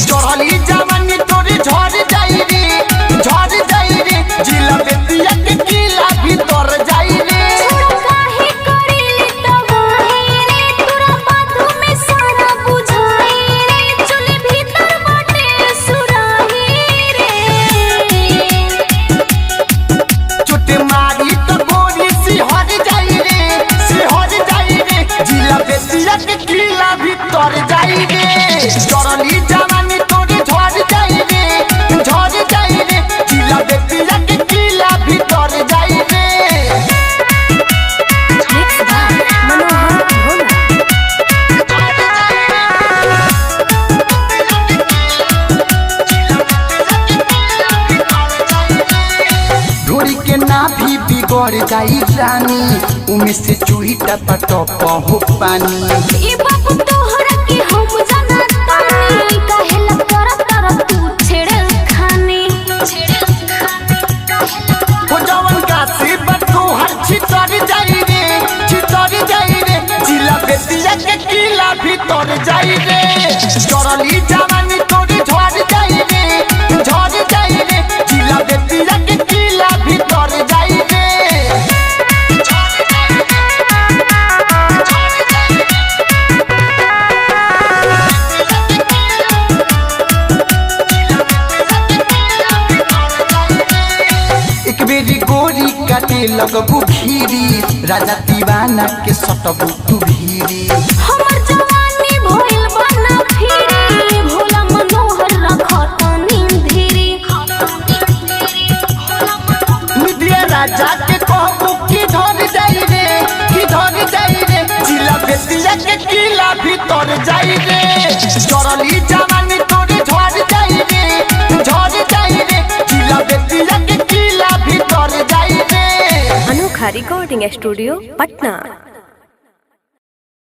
चढ़ली जवानी तोरी झड़ जाई रे, झड़ जाई रे, जिला बेतिया के किला भीतर जाई रे। काहे करेले तबाही रे, तोरा बातों में सारा बुझाई रे, चले भीतर बाटे सुराही रे। चोटे मारी तो गोरी सिहर जाई रे, सिहर जाई रे, जिला बेतिया के किला भीतर जाई रे। चढ़ली जवानी तोरी झड़ जाई रे, झड़ जाई रे, जिला बेतिया के किला भीतर जाई रे। ढोरी के ना भी बिगड़ जाई रानी, उमे से चूही टपा टप हो पानी। ए बाबू तोहरा के हम जाना तानी, काहेला तोरा तोरा तू छेड़े खाने हो जवन का सिर तू हर छितर जाई रे, छितर जाई रे, जिला बेतिया के किला भीतर जाई रे। चढ़ली जवानी तोरी झड़ जाई रे, झड़ जाई रे, जिला बेतिया के किला भीतर जाई रे। एक बेरी गोरी काटे लगबू खीरी, राजा दीवाना के सटबू तू भीरी। हमर जवानी भइल बना फिरी, भोला मनोहर रखत नींधीरी। मिडिया राजा के कहबू की धर जाई रे, की धर जाई रे, जिला बेतिया के किला भीतर जाई रे। चढ़ली जवानी तोरी झड़ जाई रे, झड़ जाई रे, जिला बेतिया के किला भीतर जाई रे। अनोखा रिकॉर्डिंग स्टूडियो पटना।